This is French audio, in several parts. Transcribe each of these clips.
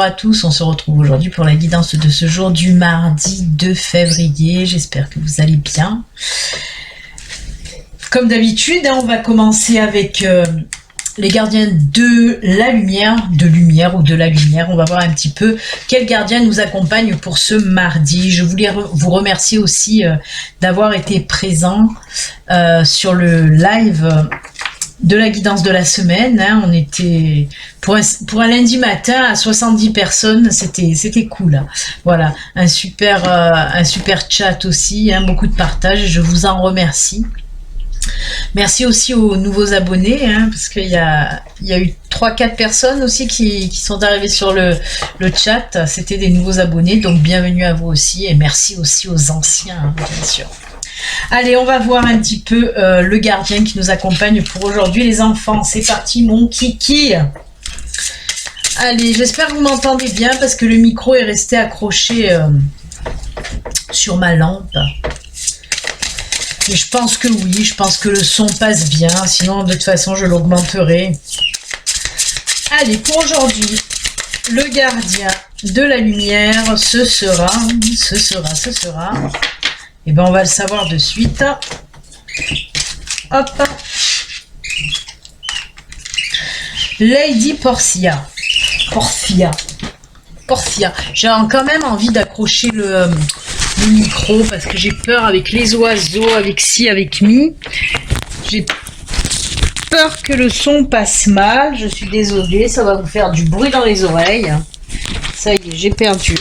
à tous, on se retrouve aujourd'hui pour la guidance de ce jour du mardi 2 février. J'espère que vous allez bien. Comme d'habitude, on va commencer avec les gardiens de la lumière, ou de la lumière. On va voir un petit peu quels gardiens nous accompagnent pour ce mardi. Je voulais vous remercier aussi d'avoir été présents sur le live de la guidance de la semaine. On était pour un lundi matin à 70 personnes, c'était cool. Voilà, un super chat aussi, beaucoup de partage, je vous en remercie. Merci aussi aux nouveaux abonnés, parce qu'il y a eu 3-4 personnes aussi qui sont arrivées sur le chat. C'était des nouveaux abonnés, donc bienvenue à vous aussi, et merci aussi aux anciens, bien sûr. Allez, on va voir un petit peu le gardien qui nous accompagne pour aujourd'hui, les enfants. C'est parti, mon kiki. Allez, j'espère que vous m'entendez bien parce que le micro est resté accroché sur ma lampe. Et je pense que oui, je pense que le son passe bien. Sinon, de toute façon, je l'augmenterai. Allez, pour aujourd'hui, le gardien de la lumière, ce sera... Eh bien, on va le savoir de suite. Hop. Lady Portia. J'ai quand même envie d'accrocher le micro parce que j'ai peur avec les oiseaux, avec ci, avec mi. J'ai peur que le son passe mal. Je suis désolée, ça va vous faire du bruit dans les oreilles. Ça y est, j'ai perdu.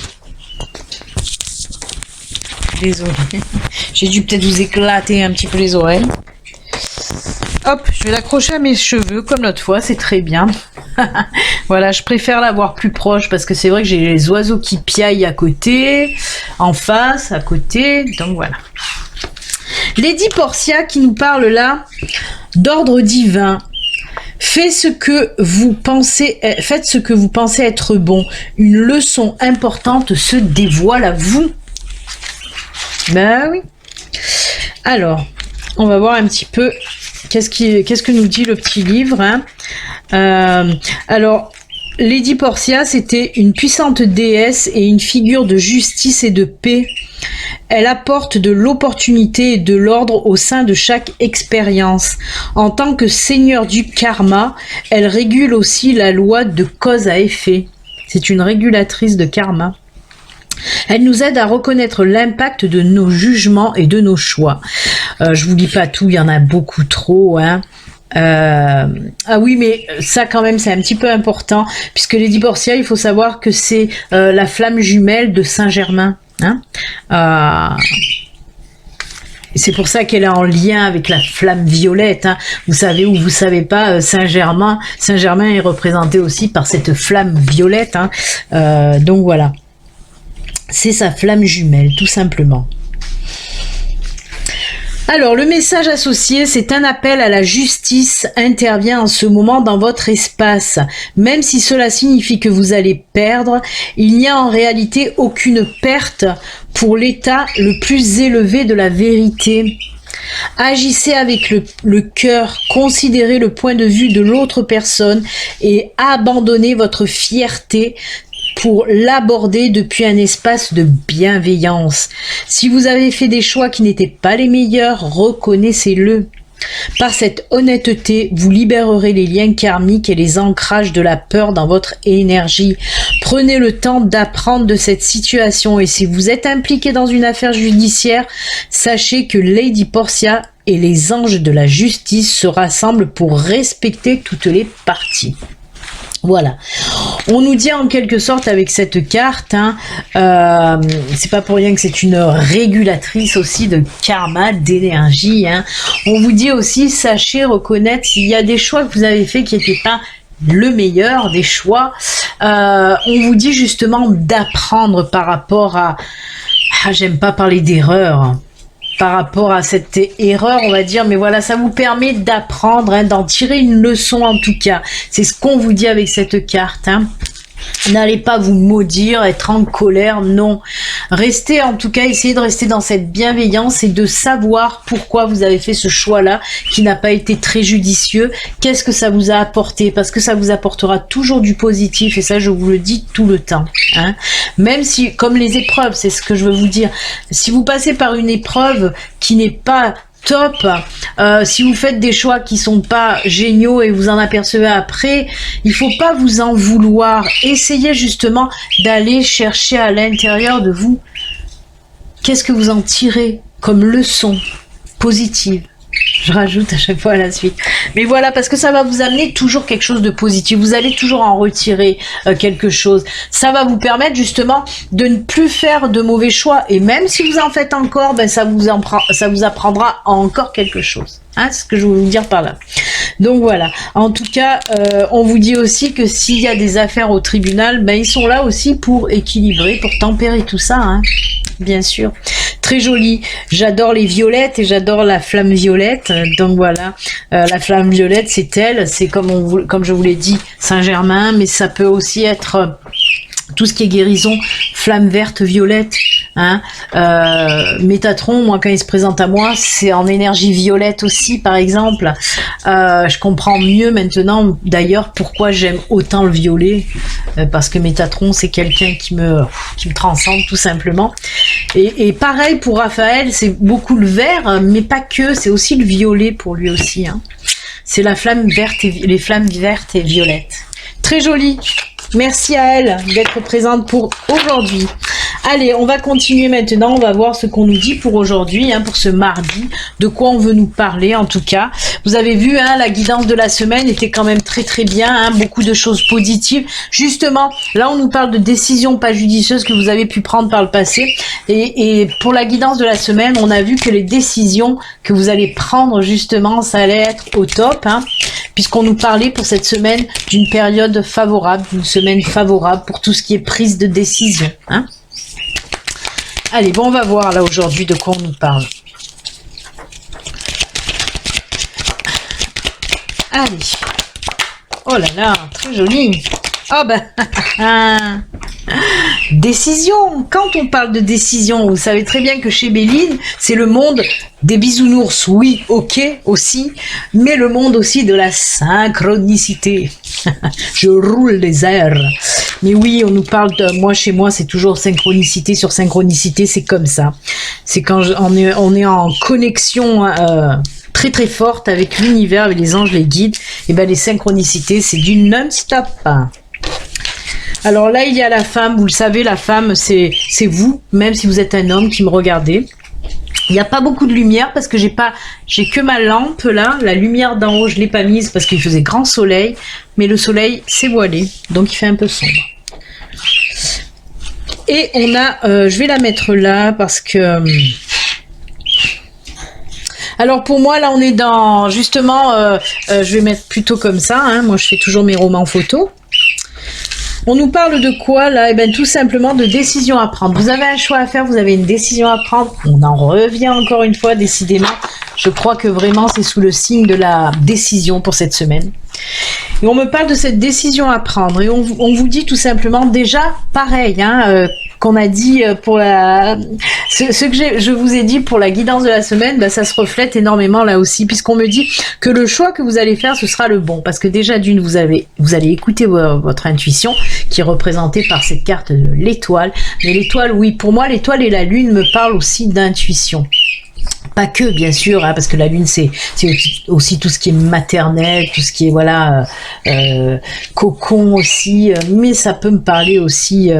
Désolée. J'ai dû peut-être vous éclater un petit peu les oreilles. Hop, je vais l'accrocher à mes cheveux comme l'autre fois, c'est très bien. Voilà, je préfère l'avoir plus proche parce que c'est vrai que j'ai les oiseaux qui piaillent à côté, en face, à côté, donc voilà. Lady Portia qui nous parle là d'ordre divin. Faites ce que vous pensez être bon. Une leçon importante se dévoile à vous. Ben oui. Alors, on va voir un petit peu qu'est-ce que nous dit le petit livre. Alors, Lady Portia, c'était une puissante déesse et une figure de justice et de paix. Elle apporte de l'opportunité et de l'ordre au sein de chaque expérience. En tant que seigneur du karma, elle régule aussi la loi de cause à effet. C'est une régulatrice de karma. Elle nous aide à reconnaître l'impact de nos jugements et de nos choix. Je vous lis pas tout, il y en a beaucoup trop. Ah oui, mais ça quand même c'est un petit peu important puisque Lady Portia, il faut savoir que c'est la flamme jumelle de Saint-Germain. C'est pour ça qu'elle est en lien avec la flamme violette. Vous savez ou vous savez pas, Saint-Germain est représenté aussi par cette flamme violette. Donc voilà. C'est sa flamme jumelle, tout simplement. Alors, le message associé, c'est un appel à la justice, intervient en ce moment dans votre espace. Même si cela signifie que vous allez perdre, il n'y a en réalité aucune perte pour l'état le plus élevé de la vérité. Agissez avec le cœur, considérez le point de vue de l'autre personne et abandonnez votre fierté pour l'aborder depuis un espace de bienveillance. Si vous avez fait des choix qui n'étaient pas les meilleurs, reconnaissez-le. Par cette honnêteté, vous libérerez les liens karmiques et les ancrages de la peur dans votre énergie. Prenez le temps d'apprendre de cette situation et si vous êtes impliqué dans une affaire judiciaire, sachez que Lady Portia et les anges de la justice se rassemblent pour respecter toutes les parties. Voilà, on nous dit en quelque sorte avec cette carte, c'est pas pour rien que c'est une régulatrice aussi de karma, d'énergie. On vous dit aussi, sachez reconnaître s'il y a des choix que vous avez fait qui n'étaient pas le meilleur des choix. On vous dit justement d'apprendre par rapport à... j'aime pas parler d'erreur. Par rapport à cette erreur, on va dire, mais voilà, ça vous permet d'apprendre, d'en tirer une leçon en tout cas. C'est ce qu'on vous dit avec cette carte. N'allez pas vous maudire, être en colère, non. Restez, en tout cas, essayez de rester dans cette bienveillance et de savoir pourquoi vous avez fait ce choix-là qui n'a pas été très judicieux. Qu'est-ce que ça vous a apporté? Parce que ça vous apportera toujours du positif et ça, je vous le dis tout le temps. Hein. Même si, comme les épreuves, c'est ce que je veux vous dire. Si vous passez par une épreuve qui n'est pas top, si vous faites des choix qui sont pas géniaux et vous en apercevez après, il faut pas vous en vouloir. Essayez justement d'aller chercher à l'intérieur de vous qu'est-ce que vous en tirez comme leçon positive. Je rajoute à chaque fois à la suite. Mais voilà, parce que ça va vous amener toujours quelque chose de positif. Vous allez toujours en retirer quelque chose. Ça va vous permettre justement de ne plus faire de mauvais choix. Et même si vous en faites encore, ben ça vous apprendra encore quelque chose. Hein, c'est ce que je veux vous dire par là. Donc voilà. En tout cas, on vous dit aussi que s'il y a des affaires au tribunal, ben ils sont là aussi pour équilibrer, pour tempérer tout ça. Hein, bien sûr. Très joli. J'adore les violettes et j'adore la flamme violette. Donc voilà, la flamme violette, c'est elle. C'est comme je vous l'ai dit, Saint-Germain, mais ça peut aussi être tout ce qui est guérison, flamme verte, violette. Hein. Métatron, moi quand il se présente à moi, c'est en énergie violette aussi, par exemple. Je comprends mieux maintenant, d'ailleurs, pourquoi j'aime autant le violet, parce que Métatron, c'est quelqu'un qui me transcende tout simplement. Et pareil pour Raphaël, c'est beaucoup le vert, mais pas que, c'est aussi le violet pour lui aussi. Hein. C'est la flamme verte les flammes vertes et violettes. Très joli. Merci à elle d'être présente pour aujourd'hui. Allez, on va continuer maintenant. On va voir ce qu'on nous dit pour aujourd'hui, hein, pour ce mardi. De quoi on veut nous parler, en tout cas. Vous avez vu, hein, la guidance de la semaine était quand même très très bien. Hein, beaucoup de choses positives. Justement, là, on nous parle de décisions pas judicieuses que vous avez pu prendre par le passé. Et pour la guidance de la semaine, on a vu que les décisions que vous allez prendre, justement, ça allait être au top. Hein, puisqu'on nous parlait pour cette semaine d'une période favorable, d'une semaine favorable pour tout ce qui est prise de décision. Hein. Allez, bon, on va voir là aujourd'hui de quoi on nous parle. Allez. Oh là là, très joli. Oh ben, décision. Quand on parle de décision, vous savez très bien que chez Béline, c'est le monde des bisounours, oui, ok, aussi, mais le monde aussi de la synchronicité. Je roule les airs. Mais oui, on nous parle de moi, chez moi, c'est toujours synchronicité sur synchronicité, c'est comme ça. C'est quand on est en connexion très très forte avec l'univers, avec les anges, les guides, et ben les synchronicités, c'est du non-stop. Alors là, il y a la femme, vous le savez, la femme, c'est vous, même si vous êtes un homme qui me regardez. Il n'y a pas beaucoup de lumière parce que j'ai que ma lampe là, la lumière d'en haut, je l'ai pas mise parce qu'il faisait grand soleil, mais le soleil s'est voilé, donc il fait un peu sombre. Et on a, je vais la mettre là parce que... Alors pour moi là on est dans, justement, je vais mettre plutôt comme ça, hein, moi je fais toujours mes romans photos. On nous parle de quoi là? Eh bien tout simplement de décisions à prendre. Vous avez un choix à faire, vous avez une décision à prendre. On en revient encore une fois, décidément. Je crois que vraiment c'est sous le signe de la décision pour cette semaine. Et on me parle de cette décision à prendre. Et on vous dit tout simplement déjà pareil, hein, qu'on a dit pour ce que je vous ai dit pour la guidance de la semaine, bah, ça se reflète énormément là aussi, puisqu'on me dit que le choix que vous allez faire, ce sera le bon. Parce que déjà d'une, vous allez écouter votre intuition, qui est représentée par cette carte de l'étoile. Mais l'étoile, oui, pour moi, l'étoile et la lune me parlent aussi d'intuition. Pas que, bien sûr, hein, parce que la lune, c'est aussi tout ce qui est maternel, tout ce qui est, voilà, cocon aussi, mais ça peut me parler aussi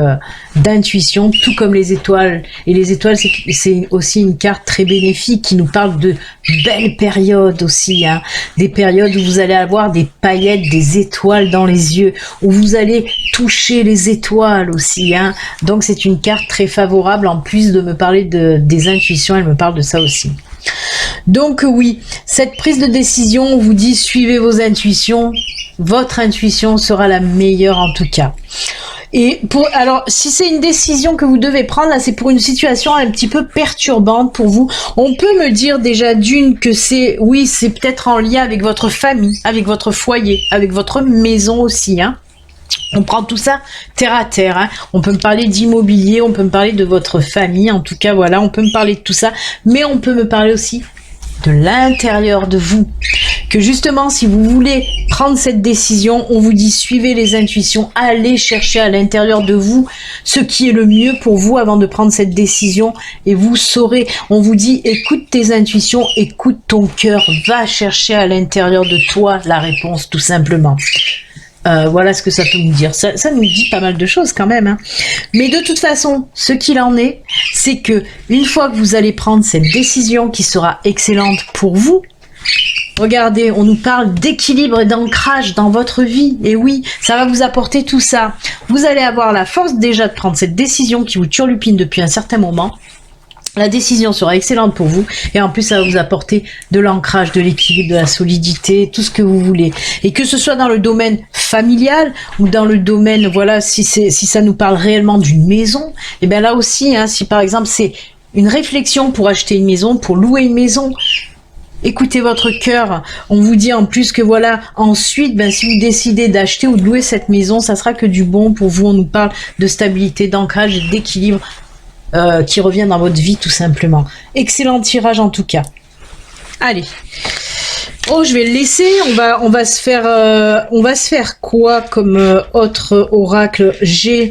d'intuition, tout comme les étoiles. Et les étoiles, c'est aussi une carte très bénéfique qui nous parle de belles périodes aussi, hein, des périodes où vous allez avoir des paillettes, des étoiles dans les yeux, où vous allez toucher les étoiles aussi, hein. Donc c'est une carte très favorable, en plus de me parler des intuitions, elle me parle de ça aussi. Donc oui, cette prise de décision, on vous dit suivez vos intuitions, votre intuition sera la meilleure en tout cas. Et alors, si c'est une décision que vous devez prendre, là, c'est pour une situation un petit peu perturbante pour vous. On peut me dire déjà d'une que c'est peut-être en lien avec votre famille, avec votre foyer, avec votre maison aussi, hein. On prend tout ça terre à terre, hein. On peut me parler d'immobilier, on peut me parler de votre famille, en tout cas, voilà, on peut me parler de tout ça, mais on peut me parler aussi de l'intérieur de vous. Que justement, si vous voulez prendre cette décision, on vous dit suivez les intuitions, allez chercher à l'intérieur de vous ce qui est le mieux pour vous avant de prendre cette décision et vous saurez. On vous dit écoute tes intuitions, écoute ton cœur, va chercher à l'intérieur de toi la réponse tout simplement. Voilà ce que ça peut nous dire. Ça nous dit pas mal de choses quand même, hein. Mais de toute façon, ce qu'il en est, c'est que une fois que vous allez prendre cette décision qui sera excellente pour vous, regardez, on nous parle d'équilibre et d'ancrage dans votre vie. Et oui, ça va vous apporter tout ça. Vous allez avoir la force déjà de prendre cette décision qui vous turlupine depuis un certain moment. La décision sera excellente pour vous et en plus ça va vous apporter de l'ancrage, de l'équilibre, de la solidité, tout ce que vous voulez. Et que ce soit dans le domaine familial ou dans le domaine, voilà, si ça nous parle réellement d'une maison, et bien là aussi, hein, si par exemple c'est une réflexion pour acheter une maison, pour louer une maison, écoutez votre cœur. On vous dit en plus que voilà, ensuite, ben, si vous décidez d'acheter ou de louer cette maison, ça sera que du bon pour vous. On nous parle de stabilité, d'ancrage et d'équilibre. Qui revient dans votre vie tout simplement. Excellent tirage en tout cas. Allez. Oh, je vais le laisser. On va se faire quoi comme autre oracle G.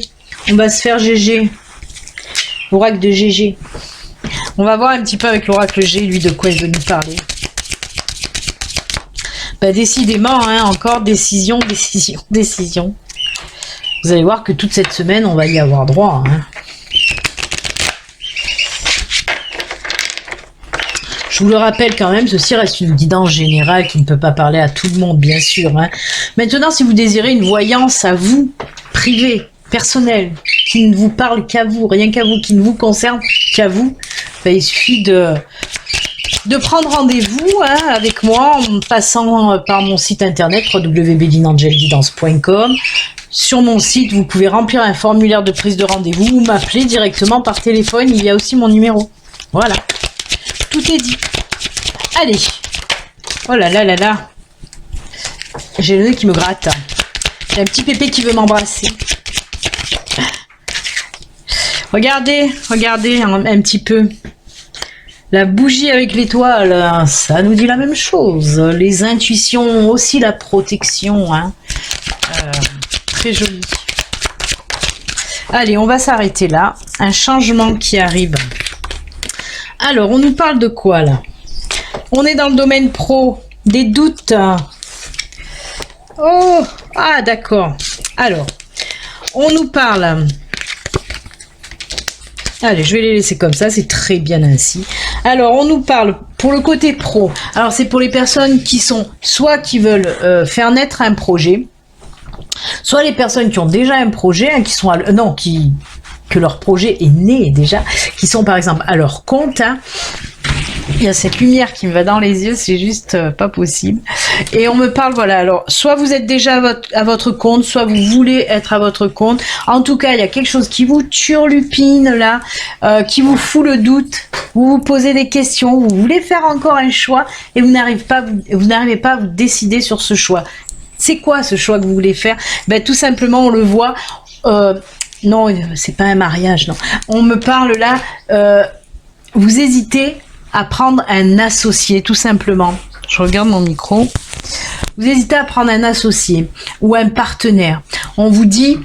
On va se faire GG. Oracle de GG. On va voir un petit peu avec l'oracle G, lui, de quoi il veut nous parler. Bah, décidément, hein, encore décision. Vous allez voir que toute cette semaine, on va y avoir droit, hein. Je vous le rappelle quand même, ceci reste une guidance générale qui ne peut pas parler à tout le monde, bien sûr, hein. Maintenant, si vous désirez une voyance à vous, privée, personnelle, qui ne vous parle qu'à vous, rien qu'à vous, qui ne vous concerne qu'à vous, ben, il suffit de prendre rendez-vous, hein, avec moi en passant par mon site internet www.belinangelguidance.com. Sur mon site, vous pouvez remplir un formulaire de prise de rendez-vous ou m'appeler directement par téléphone. Il y a aussi mon numéro. Voilà. Tout est dit. Allez. Oh là là là là. J'ai le nez qui me gratte. J'ai un petit pépé qui veut m'embrasser. Regardez un petit peu. La bougie avec l'étoile, ça nous dit la même chose. Les intuitions, aussi la protection, hein. Très joli. Allez, on va s'arrêter là. Un changement qui arrive. Alors, on nous parle de quoi là? On est dans le domaine pro, des doutes. Oh, ah d'accord. Alors, on nous parle. Allez, je vais les laisser comme ça, c'est très bien ainsi. Alors, on nous parle pour le côté pro. Alors, c'est pour les personnes qui sont, soit qui veulent faire naître un projet, soit les personnes qui ont déjà un projet, hein, qui sont, que leur projet est né déjà, qui sont par exemple à leur compte, hein. Il y a cette lumière qui me va dans les yeux, c'est juste pas possible. Et on me parle, voilà, alors, soit vous êtes déjà à votre compte, soit vous voulez être à votre compte. En tout cas, il y a quelque chose qui vous turlupine là, qui vous fout le doute. Vous vous posez des questions, vous voulez faire encore un choix et vous n'arrivez pas à vous décider sur ce choix. C'est quoi ce choix que vous voulez faire? Ben, tout simplement, on le voit. Non, c'est pas un mariage, non. On me parle là, vous hésitez à prendre un associé, tout simplement. Je regarde mon micro. Vous hésitez à prendre un associé ou un partenaire. On vous dit,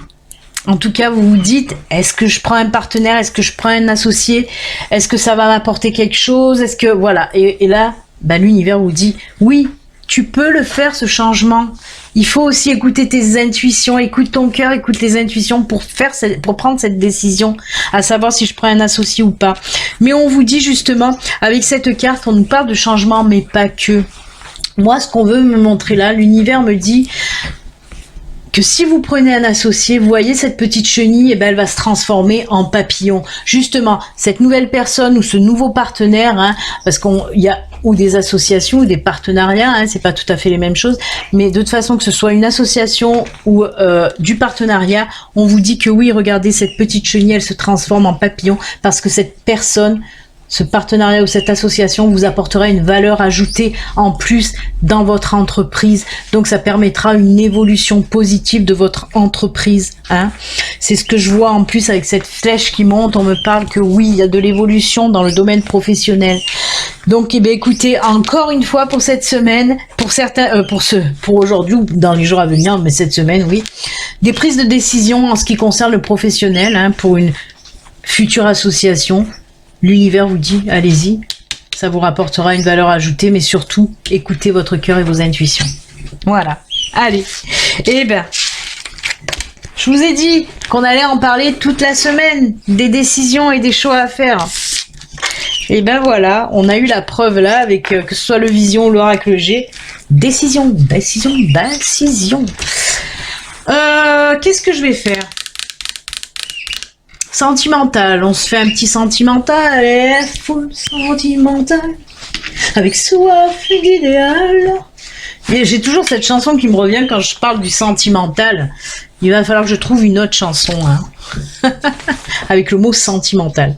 en tout cas, vous vous dites, est-ce que je prends un partenaire? Est-ce que je prends un associé? Est-ce que ça va m'apporter quelque chose? Est-ce que, voilà. Et là, bah, l'univers vous dit, oui, tu peux le faire, ce changement. Il faut aussi écouter tes intuitions, écoute ton cœur, écoute les intuitions pour prendre cette décision, à savoir si je prends un associé ou pas. Mais on vous dit justement, avec cette carte, on nous parle de changement, mais pas que. Moi, ce qu'on veut me montrer là, l'univers me dit que si vous prenez un associé, vous voyez cette petite chenille, et ben elle va se transformer en papillon. Justement, cette nouvelle personne ou ce nouveau partenaire, hein, parce qu'il y a ou des associations ou des partenariats, hein, c'est pas tout à fait les mêmes choses, mais de toute façon que ce soit une association ou du partenariat, on vous dit que oui, regardez cette petite chenille, elle se transforme en papillon parce que cette personne Ce partenariat ou cette association vous apportera une valeur ajoutée en plus dans votre entreprise. Donc, ça permettra une évolution positive de votre entreprise. Hein. C'est ce que je vois en plus avec cette flèche qui monte. On me parle que oui, il y a de l'évolution dans le domaine professionnel. Donc, eh bien, écoutez, encore une fois pour cette semaine, pour certains, pour aujourd'hui ou dans les jours à venir, mais cette semaine, oui, des prises de décision en ce qui concerne le professionnel, hein, pour une future association. L'univers vous dit, allez-y, ça vous rapportera une valeur ajoutée, mais surtout, écoutez votre cœur et vos intuitions. Voilà. Allez. Eh ben, je vous ai dit qu'on allait en parler toute la semaine, des décisions et des choix à faire. Et ben voilà, on a eu la preuve là, avec que ce soit le Vision ou l'Oracle G. Décision, décision, décision. Qu'est-ce que je vais faire ? Sentimental, on se fait un petit sentimental, et full sentimental, avec soif d'idéal. Et j'ai toujours cette chanson qui me revient quand je parle du sentimental. Il va falloir que je trouve une autre chanson, hein. Avec le mot sentimental.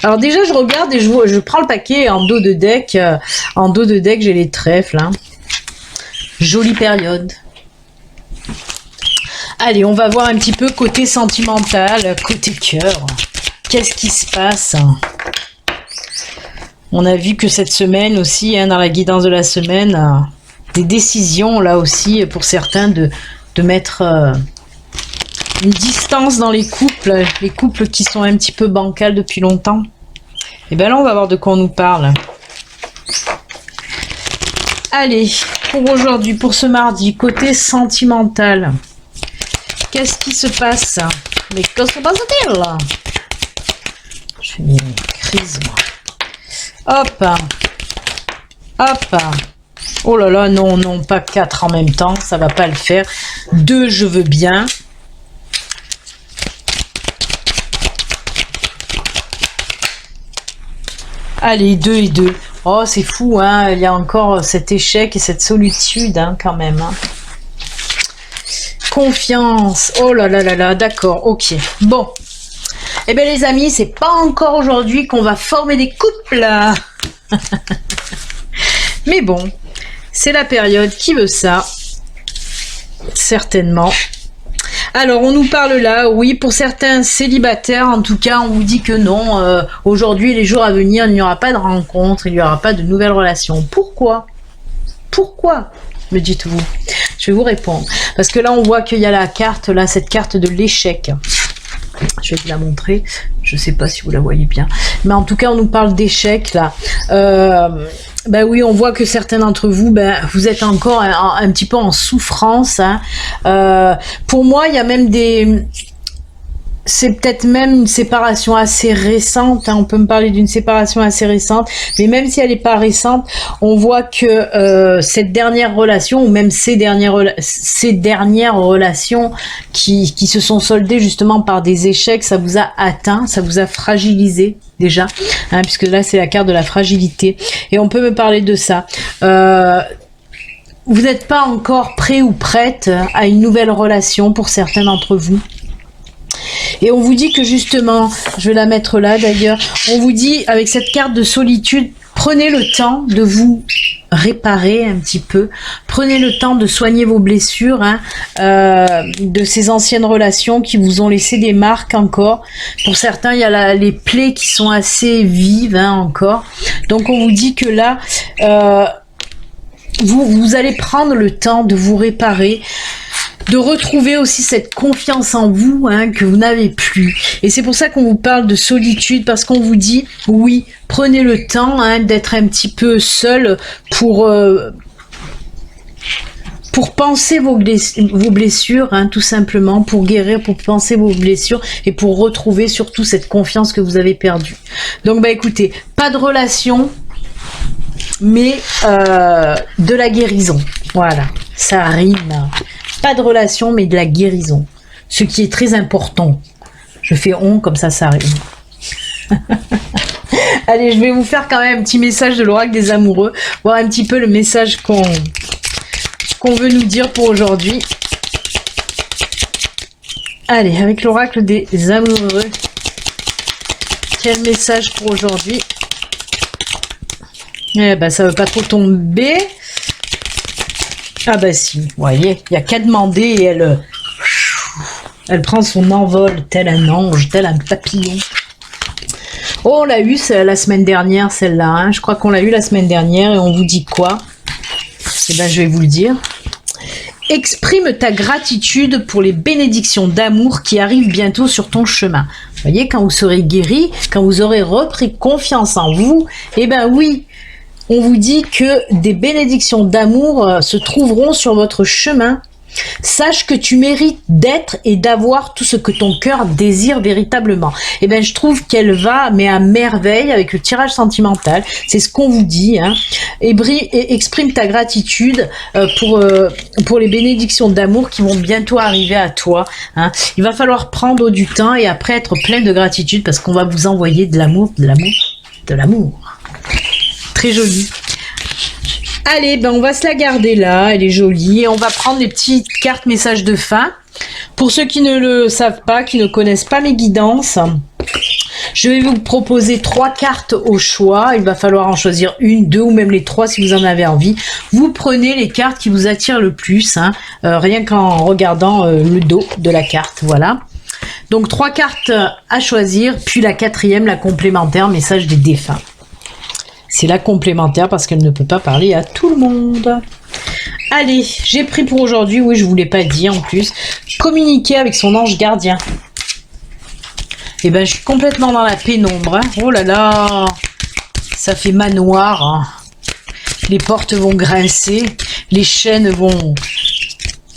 Alors déjà, je regarde et je prends le paquet en dos de deck. En dos de deck, j'ai les trèfles. Hein. Jolie période. Allez, on va voir un petit peu côté sentimental, côté cœur. Qu'est-ce qui se passe? On a vu que cette semaine aussi, hein, dans la guidance de la semaine, des décisions là aussi pour certains de mettre une distance dans les couples qui sont un petit peu bancals depuis longtemps. Et bien là, on va voir de quoi on nous parle. Allez, pour aujourd'hui, pour ce mardi, côté sentimental. Qu'est-ce qui se passe? Mais qu'est-ce que se passe-t-il? Je fais une crise, moi. Hop. Hop. Oh là là, non, non, pas 4 en même temps, ça va pas le faire. 2, je veux bien. Allez, 2 et 2. Oh, c'est fou, hein. Il y a encore cet échec et cette solitude, hein, quand même. Hein. Confiance. Oh là là là là, d'accord, ok. Bon. Eh bien, les amis, c'est pas encore aujourd'hui qu'on va former des couples. Mais bon, c'est la période qui veut ça. Certainement. Alors, on nous parle là, oui, pour certains célibataires, en tout cas, on vous dit que non, aujourd'hui et les jours à venir, il n'y aura pas de rencontre, il n'y aura pas de nouvelles relations. Pourquoi? Pourquoi, me dites-vous? Je vais vous répondre. Parce que là, on voit qu'il y a la carte, là, cette carte de l'échec. Je vais vous la montrer. Je ne sais pas si vous la voyez bien. Mais en tout cas, on nous parle d'échec, là. Ben oui, on voit que certains d'entre vous, vous êtes encore un petit peu en souffrance. Hein. Pour moi, il y a même c'est peut-être même une séparation assez récente. Hein. On peut me parler d'une séparation assez récente. Mais même si elle n'est pas récente, on voit que cette dernière relation, ou même ces dernières relations qui se sont soldées justement par des échecs, ça vous a atteint, ça vous a fragilisé. Déjà, hein, puisque là c'est la carte de la fragilité et on peut me parler de ça. Vous n'êtes pas encore prêt ou prête à une nouvelle relation pour certains d'entre vous. Et on vous dit que justement, je vais la mettre là d'ailleurs, on vous dit avec cette carte de solitude, prenez le temps de vous réparer un petit peu, prenez le temps de soigner vos blessures, hein, de ces anciennes relations qui vous ont laissé des marques encore. Pour certains, il y a les plaies qui sont assez vives, hein, encore. Donc on vous dit que là, vous allez prendre le temps de vous réparer, de retrouver aussi cette confiance en vous, hein, que vous n'avez plus. Et c'est pour ça qu'on vous parle de solitude, parce qu'on vous dit, oui, prenez le temps, hein, d'être un petit peu seul pour penser vos blessures, hein, tout simplement, pour guérir, pour penser vos blessures et pour retrouver surtout cette confiance que vous avez perdue. Donc, écoutez, pas de relation, mais de la guérison. Voilà, ça rime. Pas de relation, mais de la guérison. Ce qui est très important. Je fais on, comme ça rime. Allez, je vais vous faire quand même un petit message de l'oracle des amoureux. Voir un petit peu le message qu'on veut nous dire pour aujourd'hui. Allez, avec l'oracle des amoureux. Quel message pour aujourd'hui? Eh ben, ça veut pas trop tomber. Ah bah si, vous voyez, il n'y a qu'à demander et elle prend son envol tel un ange, tel un papillon. Oh, on l'a eu la semaine dernière, celle-là. Hein. Je crois qu'on l'a eu la semaine dernière et on vous dit quoi? Eh ben, je vais vous le dire. Exprime ta gratitude pour les bénédictions d'amour qui arrivent bientôt sur ton chemin. Vous voyez, quand vous serez guéri, quand vous aurez repris confiance en vous, eh ben oui, on vous dit que des bénédictions d'amour se trouveront sur votre chemin. Sache que tu mérites d'être et d'avoir tout ce que ton cœur désire véritablement. Et ben je trouve qu'elle va mais à merveille avec le tirage sentimental. C'est ce qu'on vous dit. Hein. Et exprime ta gratitude pour les bénédictions d'amour qui vont bientôt arriver à toi. Hein. Il va falloir prendre du temps et après être plein de gratitude parce qu'on va vous envoyer de l'amour, de l'amour, de l'amour. Très joli. Allez, ben on va se la garder là, elle est jolie. Et on va prendre les petites cartes messages de fin. Pour ceux qui ne le savent pas, qui ne connaissent pas mes guidances, je vais vous proposer 3 cartes au choix. Il va falloir en choisir une, 2 ou même les 3 si vous en avez envie. Vous prenez les cartes qui vous attirent le plus, hein, rien qu'en regardant le dos de la carte, voilà. Donc 3 cartes à choisir, puis la 4e, la complémentaire, message des défunts. C'est la complémentaire parce qu'elle ne peut pas parler à tout le monde. Allez, j'ai pris pour aujourd'hui, oui, je ne vous l'ai pas dit en plus, communiquer avec son ange gardien. Et ben, je suis complètement dans la pénombre. Hein. Oh là là, ça fait manoir. Hein. Les portes vont grincer, les chaînes vont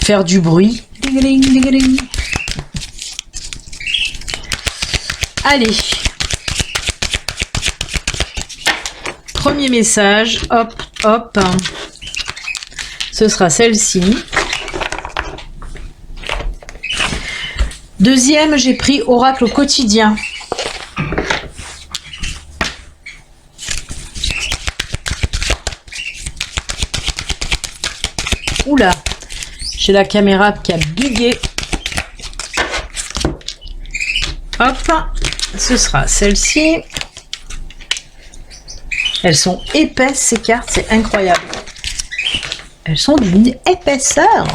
faire du bruit. Allez. Premier message, hop, hop, ce sera celle-ci. Deuxième, j'ai pris oracle au quotidien. Oula, j'ai la caméra qui a bugué. Hop, ce sera celle-ci. Elles sont épaisses ces cartes, c'est incroyable. Elles sont d'une épaisseur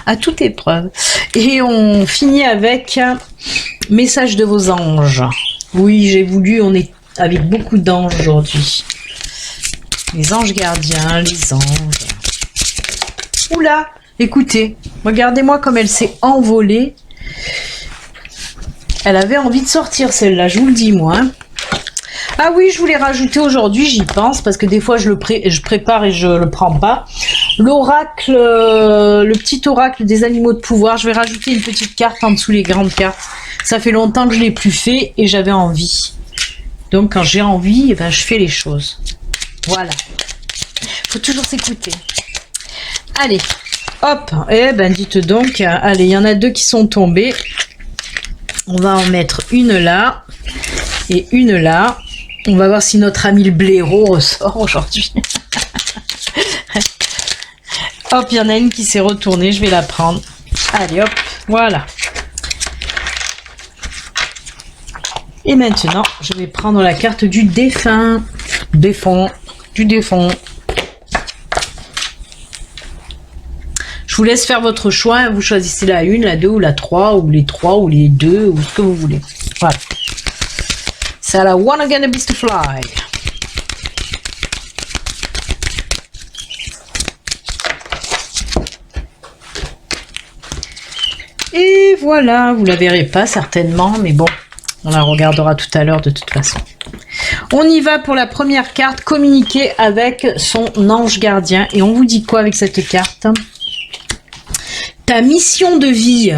à toute épreuve. Et on finit avec message de vos anges. Oui, j'ai voulu, on est avec beaucoup d'anges aujourd'hui. Les anges gardiens, les anges. Oula, écoutez, regardez-moi comme elle s'est envolée. Elle avait envie de sortir celle-là, je vous le dis moi. Hein. Ah oui, je voulais rajouter aujourd'hui, j'y pense, parce que des fois je prépare et je le prends pas. L'oracle, le petit oracle des animaux de pouvoir, je vais rajouter une petite carte en dessous les grandes cartes. Ça fait longtemps que je l'ai plus fait et j'avais envie. Donc quand j'ai envie, eh ben, je fais les choses. Voilà. Faut toujours s'écouter. Allez, hop, eh ben dites donc, allez, il y en a 2 qui sont tombées. On va en mettre une là et une là. On va voir si notre ami le blaireau ressort aujourd'hui. Hop, il y en a une qui s'est retournée, je vais la prendre. Allez, hop, voilà. Et maintenant, je vais prendre la carte du défunt. Du défunt. Je vous laisse faire votre choix. Vous choisissez la 1, la 2 ou la 3, ou les 3 ou les 2, ou ce que vous voulez. Voilà. C'est à la One Again the Beast to Fly. Et voilà, vous la verrez pas certainement, mais bon, on la regardera tout à l'heure de toute façon. On y va pour la première carte, communiquer avec son ange gardien. Et on vous dit quoi avec cette carte? Ta mission de vie.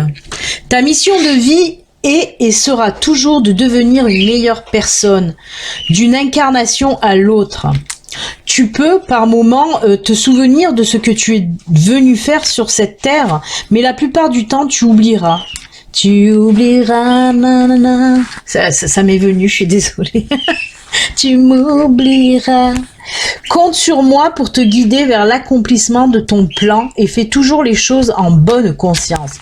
Ta mission de vie est et sera toujours de devenir une meilleure personne, d'une incarnation à l'autre. Tu peux par moments te souvenir de ce que tu es venu faire sur cette terre, mais la plupart du temps tu oublieras. Tu oublieras, nanana. Ça m'est venu, je suis désolée. Tu m'oublieras. Compte sur moi pour te guider vers l'accomplissement de ton plan et fais toujours les choses en bonne conscience.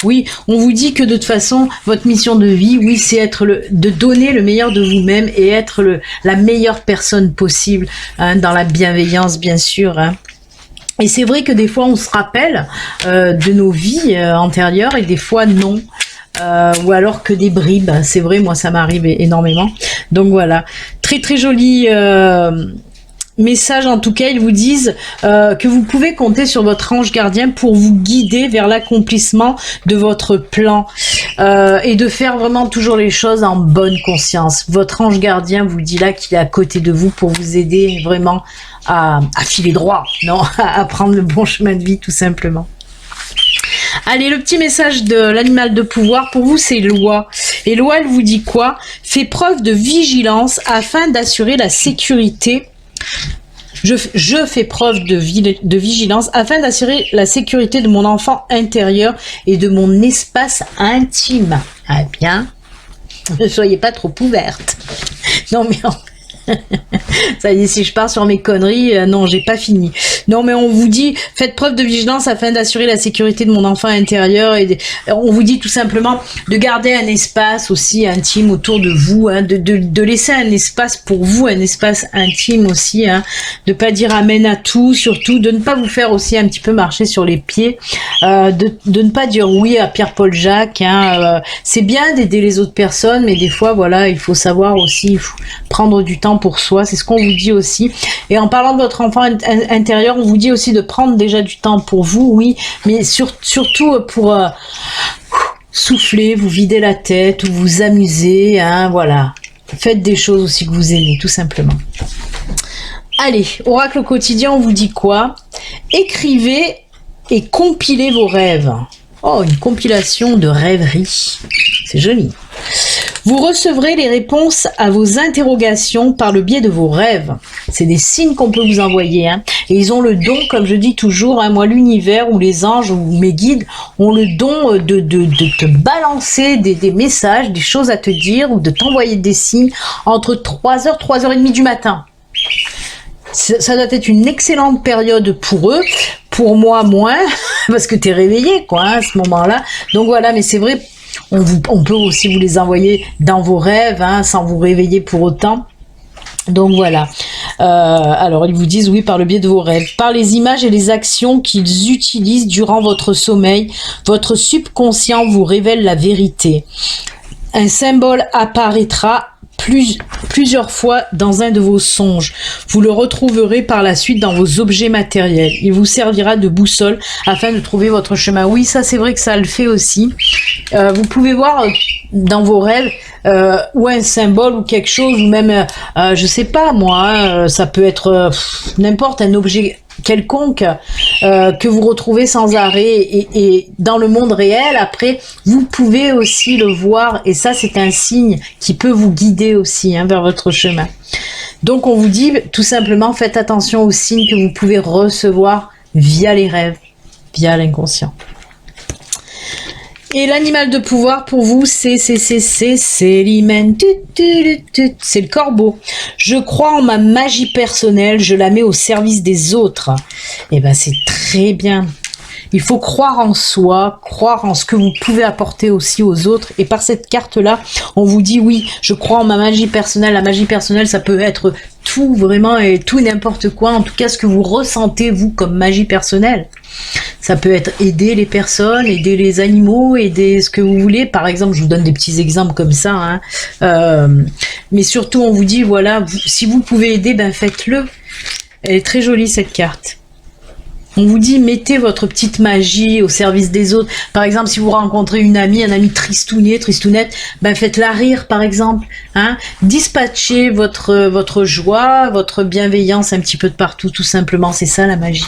Oui, on vous dit que de toute façon, votre mission de vie, oui, c'est de donner le meilleur de vous-même et être la meilleure personne possible, hein, dans la bienveillance, bien sûr, hein. Et c'est vrai que des fois, on se rappelle de nos vies antérieures et des fois, non. Ou alors que des bribes. C'est vrai, moi, ça m'arrive énormément. Donc voilà, très très joli message. En tout cas, ils vous disent que vous pouvez compter sur votre ange gardien pour vous guider vers l'accomplissement de votre plan et de faire vraiment toujours les choses en bonne conscience. Votre ange gardien vous dit là qu'il est à côté de vous pour vous aider vraiment à filer droit, non, à prendre le bon chemin de vie, tout simplement. Allez, le petit message de l'animal de pouvoir pour vous, c'est Loi. Et Loi, elle vous dit quoi? Fais preuve de vigilance afin d'assurer la sécurité. Je fais preuve de vigilance afin d'assurer la sécurité de mon enfant intérieur et de mon espace intime. Ah bien, ne soyez pas trop ouverte. Non mais ça y est, si je pars sur mes conneries, non, j'ai pas fini. Non, mais on vous dit, faites preuve de vigilance afin d'assurer la sécurité de mon enfant intérieur. Et on vous dit tout simplement de garder un espace aussi intime autour de vous, hein, de laisser un espace pour vous, un espace intime aussi, hein, de pas dire amen à tout, surtout de ne pas vous faire aussi un petit peu marcher sur les pieds, de ne pas dire oui à Pierre-Paul Jacques. Hein, c'est bien d'aider les autres personnes, mais des fois, voilà, il faut savoir aussi prendre du temps pour soi, c'est ce qu'on vous dit aussi. Et en parlant de votre enfant intérieur, on vous dit aussi de prendre déjà du temps pour vous, oui, mais surtout pour souffler, vous vider la tête, ou vous amuser, hein, voilà. Faites des choses aussi que vous aimez, tout simplement. Allez, oracle au quotidien, on vous dit quoi? Écrivez et compilez vos rêves. Oh, une compilation de rêveries. C'est joli. Vous recevrez les réponses à vos interrogations par le biais de vos rêves. C'est des signes qu'on peut vous envoyer, hein. Et ils ont le don, comme je dis toujours, hein, moi l'univers ou les anges ou mes guides ont le don de te balancer des messages, des choses à te dire ou de t'envoyer des signes entre 3h, 3h30 du matin. Ça doit être une excellente période pour eux, pour moi moins, parce que t'es réveillé quoi, hein, à ce moment-là. Donc voilà, mais c'est vrai, on peut aussi vous les envoyer dans vos rêves, hein, sans vous réveiller pour autant. Donc voilà. Alors ils vous disent oui par le biais de vos rêves, par les images et les actions qu'ils utilisent durant votre sommeil, votre subconscient vous révèle la vérité. Un symbole apparaîtra plusieurs fois dans un de vos songes. Vous le retrouverez par la suite dans vos objets matériels. Il vous servira de boussole afin de trouver votre chemin. Oui, ça c'est vrai que ça le fait aussi. Vous pouvez voir dans vos rêves ou un symbole ou quelque chose, ou même, je sais pas moi, ça peut être n'importe un objet quelconque que vous retrouvez sans arrêt et dans le monde réel. Après, vous pouvez aussi le voir et ça c'est un signe qui peut vous guider aussi, hein, vers votre chemin. Donc on vous dit tout simplement, faites attention aux signes que vous pouvez recevoir via les rêves, via l'inconscient. Et l'animal de pouvoir pour vous, c'est l'hymen. C'est le corbeau. Je crois en ma magie personnelle, je la mets au service des autres. Et ben c'est très bien. Il faut croire en soi, croire en ce que vous pouvez apporter aussi aux autres. Et par cette carte-là, on vous dit oui, je crois en ma magie personnelle. La magie personnelle, ça peut être tout vraiment et tout n'importe quoi. En tout cas, ce que vous ressentez, vous, comme magie personnelle. Ça peut être aider les personnes, aider les animaux, aider ce que vous voulez. Par exemple, je vous donne des petits exemples comme ça, hein. Mais surtout, on vous dit, voilà, si vous pouvez aider, ben faites-le. Elle est très jolie, cette carte. On vous dit, mettez votre petite magie au service des autres. Par exemple, si vous rencontrez une amie, un ami tristounette, ben faites-la rire, par exemple. Hein. Dispatchez votre joie, votre bienveillance un petit peu de partout, tout simplement. C'est ça, la magie.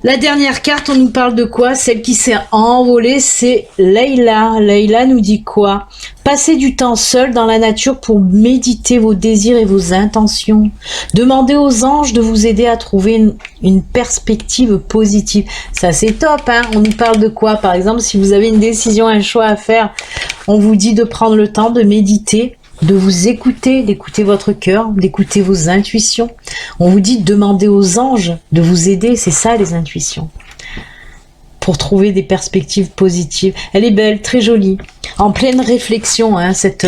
La dernière carte, on nous parle de quoi? Celle qui s'est envolée, c'est Leïla. Leïla nous dit quoi? Passez du temps seul dans la nature pour méditer vos désirs et vos intentions. Demandez aux anges de vous aider à trouver une perspective positive. Ça, c'est top, hein. On nous parle de quoi? Par exemple, si vous avez une décision, un choix à faire, on vous dit de prendre le temps de méditer de vous écouter, d'écouter votre cœur, d'écouter vos intuitions. On vous dit de demander aux anges de vous aider, c'est ça les intuitions. Pour trouver des perspectives positives. Elle est belle, très jolie. En pleine réflexion, hein, cette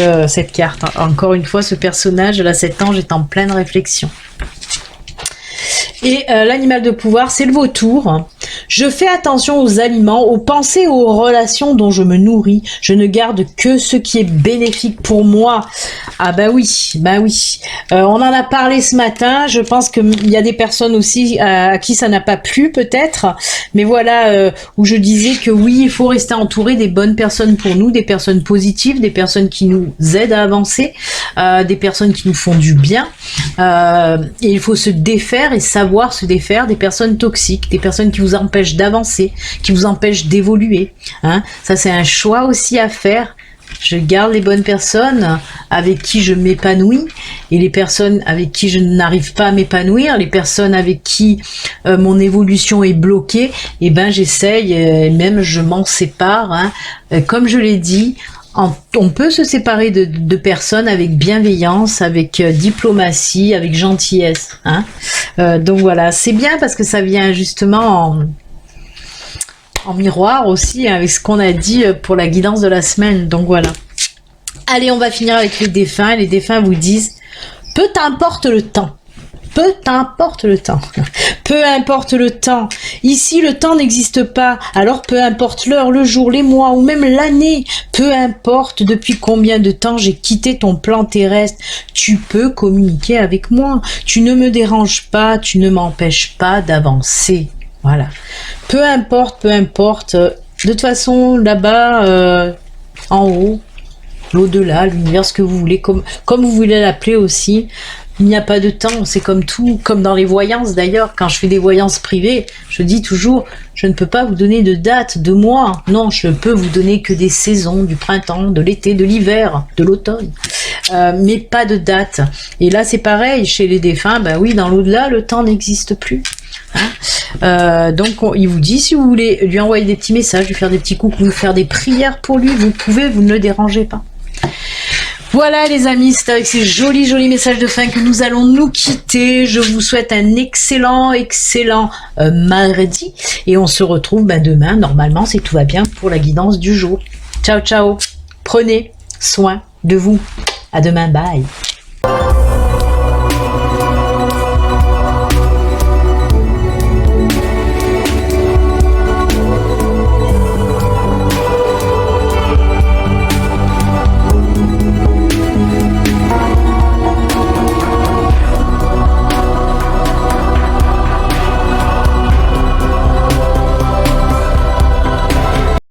carte. Encore une fois, ce personnage, là, cet ange est en pleine réflexion. Et l'animal de pouvoir, c'est le vautour. Je fais attention aux aliments, aux pensées, aux relations dont je me nourris. Je ne garde que ce qui est bénéfique pour moi. Ah bah oui, bah oui. On en a parlé ce matin. Je pense qu'il y a des personnes aussi à qui ça n'a pas plu peut-être. Mais voilà, où je disais que oui, il faut rester entouré des bonnes personnes pour nous, des personnes positives, des personnes qui nous aident à avancer, des personnes qui nous font du bien. Et il faut se défaire et savoir se défaire des personnes toxiques, des personnes qui vous empêchent d'avancer, qui vous empêchent d'évoluer. Hein. Ça, c'est un choix aussi à faire. Je garde les bonnes personnes avec qui je m'épanouis et les personnes avec qui je n'arrive pas à m'épanouir, les personnes avec qui mon évolution est bloquée, et ben j'essaye, même je m'en sépare. Hein. Comme je l'ai dit, on peut se séparer de personnes avec bienveillance, avec diplomatie, avec gentillesse. Hein. Donc voilà, c'est bien parce que ça vient justement en miroir aussi avec ce qu'on a dit pour la guidance de la semaine. Donc voilà. Allez, on va finir avec les défunts. Les défunts vous disent « Peu importe le temps ». Peu importe le temps. Peu importe le temps. Ici, le temps n'existe pas. Alors, peu importe l'heure, le jour, les mois ou même l'année. Peu importe depuis combien de temps j'ai quitté ton plan terrestre. Tu peux communiquer avec moi. Tu ne me déranges pas. Tu ne m'empêches pas d'avancer. Voilà. Peu importe, peu importe. De toute façon, là-bas, en haut, l'au-delà, l'univers, ce que vous voulez, comme vous voulez l'appeler aussi. Il n'y a pas de temps, c'est comme tout, comme dans les voyances d'ailleurs. Quand je fais des voyances privées, je dis toujours, je ne peux pas vous donner de date, de mois. Non, je peux vous donner que des saisons, du printemps, de l'été, de l'hiver, de l'automne. Mais pas de date. Et là, c'est pareil, chez les défunts, bah oui, dans l'au-delà, le temps n'existe plus. Hein. Donc il vous dit, si vous voulez lui envoyer des petits messages, lui faire des petits coucous, faire des prières pour lui, vous pouvez, vous ne le dérangez pas. Voilà les amis, c'est avec ces jolis messages de fin que nous allons nous quitter. Je vous souhaite un excellent mardi et on se retrouve demain normalement si tout va bien pour la guidance du jour. Ciao ciao, prenez soin de vous, à demain, bye.